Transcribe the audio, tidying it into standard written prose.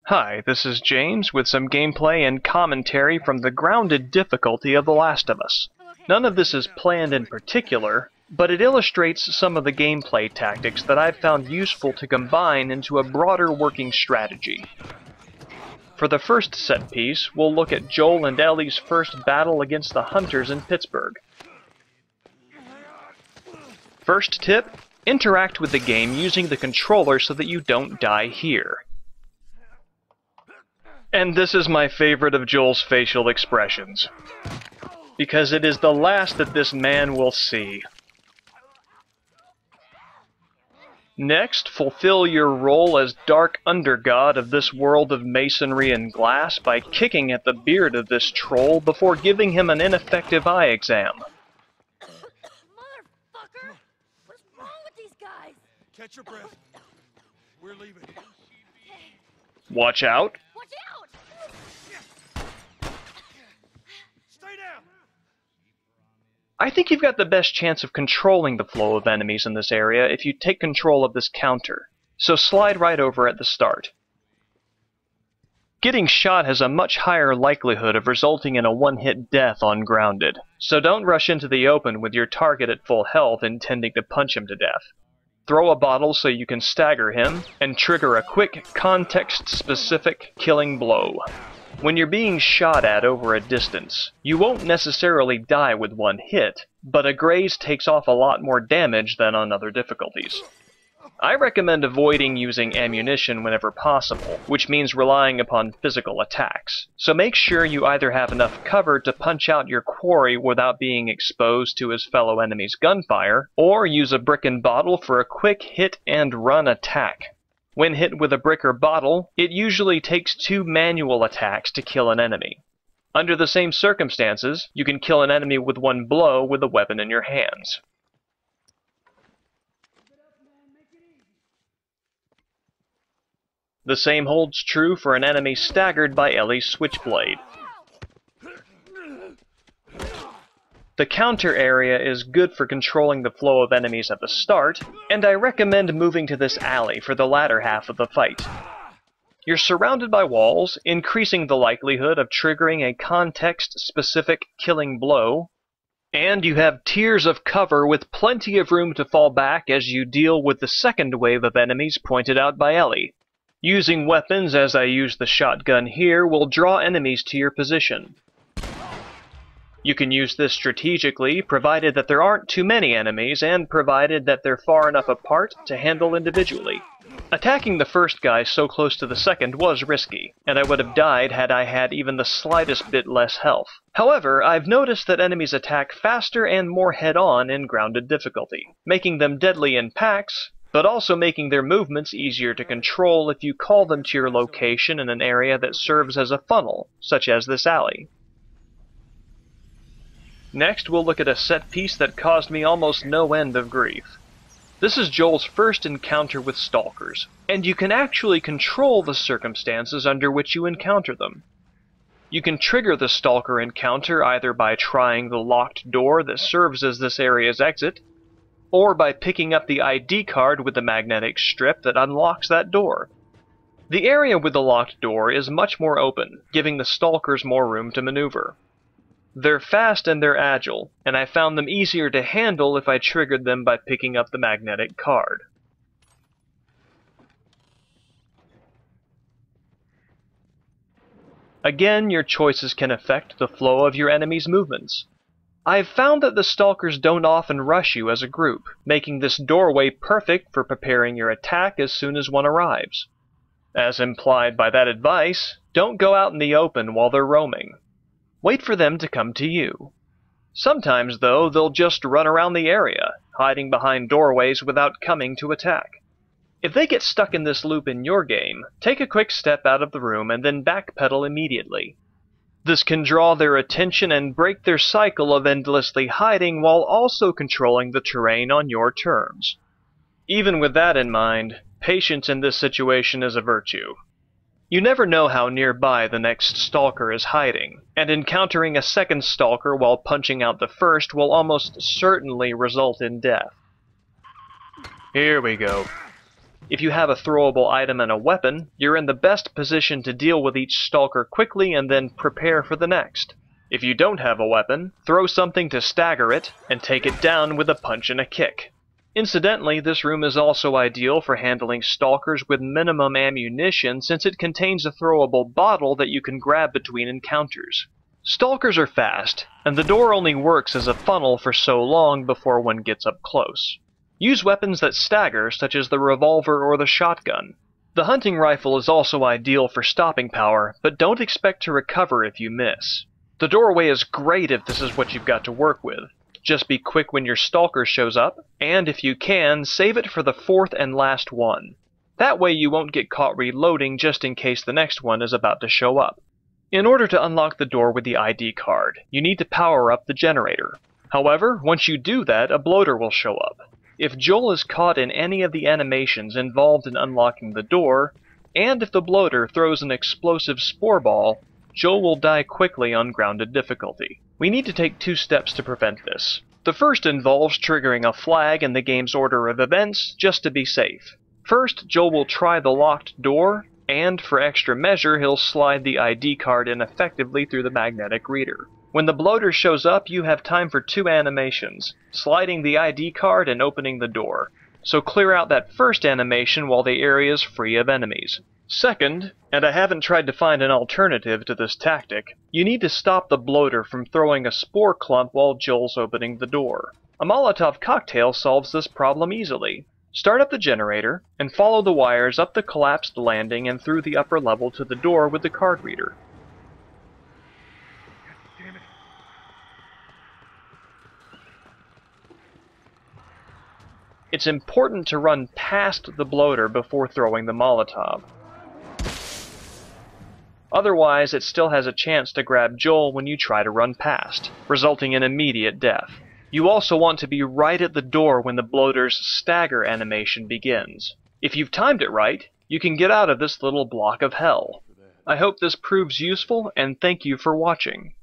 Hi, this is James with some gameplay and commentary from the grounded difficulty of The Last of Us. None of this is planned in particular, but it illustrates some of the gameplay tactics that I've found useful to combine into a broader working strategy. For the first set piece, we'll look at Joel and Ellie's first battle against the Hunters in Pittsburgh. First tip, interact with the game using the controller so that you don't die here. And this is my favorite of Joel's facial expressions, because it is the last that this man will see. Next, fulfill your role as dark undergod of this world of masonry and glass by kicking at the beard of this troll before giving him an ineffective eye exam. Motherfucker! What's wrong with these guys? Catch your breath. We're leaving. Watch out! Watch out! Stay down! I think you've got the best chance of controlling the flow of enemies in this area if you take control of this counter, so slide right over at the start. Getting shot has a much higher likelihood of resulting in a one-hit death on grounded, so don't rush into the open with your target at full health intending to punch him to death. Throw a bottle so you can stagger him, and trigger a quick, context-specific killing blow. When you're being shot at over a distance, you won't necessarily die with one hit, but a graze takes off a lot more damage than on other difficulties. I recommend avoiding using ammunition whenever possible, which means relying upon physical attacks. So make sure you either have enough cover to punch out your quarry without being exposed to his fellow enemy's gunfire, or use a brick and bottle for a quick hit-and-run attack. When hit with a brick or bottle, it usually takes 2 manual attacks to kill an enemy. Under the same circumstances, you can kill an enemy with 1 blow with a weapon in your hands. The same holds true for an enemy staggered by Ellie's switchblade. The counter area is good for controlling the flow of enemies at the start, and I recommend moving to this alley for the latter half of the fight. You're surrounded by walls, increasing the likelihood of triggering a context-specific killing blow, and you have tiers of cover with plenty of room to fall back as you deal with the second wave of enemies pointed out by Ellie. Using weapons as I use the shotgun here will draw enemies to your position. You can use this strategically, provided that there aren't too many enemies, and provided that they're far enough apart to handle individually. Attacking the first guy so close to the second was risky, and I would have died had I had even the slightest bit less health. However, I've noticed that enemies attack faster and more head-on in grounded difficulty, making them deadly in packs, but also making their movements easier to control if you call them to your location in an area that serves as a funnel, such as this alley. Next, we'll look at a set piece that caused me almost no end of grief. This is Joel's first encounter with stalkers, and you can actually control the circumstances under which you encounter them. You can trigger the stalker encounter either by trying the locked door that serves as this area's exit, or by picking up the ID card with the magnetic strip that unlocks that door. The area with the locked door is much more open, giving the stalkers more room to maneuver. They're fast and they're agile, and I found them easier to handle if I triggered them by picking up the magnetic card. Again, your choices can affect the flow of your enemy's movements. I've found that the stalkers don't often rush you as a group, making this doorway perfect for preparing your attack as soon as one arrives. As implied by that advice, don't go out in the open while they're roaming. Wait for them to come to you. Sometimes, though, they'll just run around the area, hiding behind doorways without coming to attack. If they get stuck in this loop in your game, take a quick step out of the room and then backpedal immediately. This can draw their attention and break their cycle of endlessly hiding while also controlling the terrain on your terms. Even with that in mind, patience in this situation is a virtue. You never know how nearby the next stalker is hiding, and encountering a second stalker while punching out the first will almost certainly result in death. Here we go. If you have a throwable item and a weapon, you're in the best position to deal with each stalker quickly and then prepare for the next. If you don't have a weapon, throw something to stagger it, and take it down with a punch and a kick. Incidentally, this room is also ideal for handling stalkers with minimum ammunition since it contains a throwable bottle that you can grab between encounters. Stalkers are fast, and the door only works as a funnel for so long before one gets up close. Use weapons that stagger, such as the revolver or the shotgun. The hunting rifle is also ideal for stopping power, but don't expect to recover if you miss. The doorway is great if this is what you've got to work with. Just be quick when your stalker shows up, and if you can, save it for the fourth and last one. That way you won't get caught reloading just in case the next one is about to show up. In order to unlock the door with the ID card, you need to power up the generator. However, once you do that, a bloater will show up. If Joel is caught in any of the animations involved in unlocking the door, and if the bloater throws an explosive spore ball, Joel will die quickly on grounded difficulty. We need to take 2 steps to prevent this. The first involves triggering a flag in the game's order of events just to be safe. First, Joel will try the locked door, and for extra measure he'll slide the ID card in effectively through the magnetic reader. When the bloater shows up, you have time for 2 animations, sliding the ID card and opening the door. So clear out that first animation while the area is free of enemies. Second, and I haven't tried to find an alternative to this tactic, you need to stop the bloater from throwing a spore clump while Joel's opening the door. A Molotov cocktail solves this problem easily. Start up the generator, and follow the wires up the collapsed landing and through the upper level to the door with the card reader. It's important to run past the bloater before throwing the Molotov. Otherwise, it still has a chance to grab Joel when you try to run past, resulting in immediate death. You also want to be right at the door when the bloater's stagger animation begins. If you've timed it right, you can get out of this little block of hell. I hope this proves useful, and thank you for watching.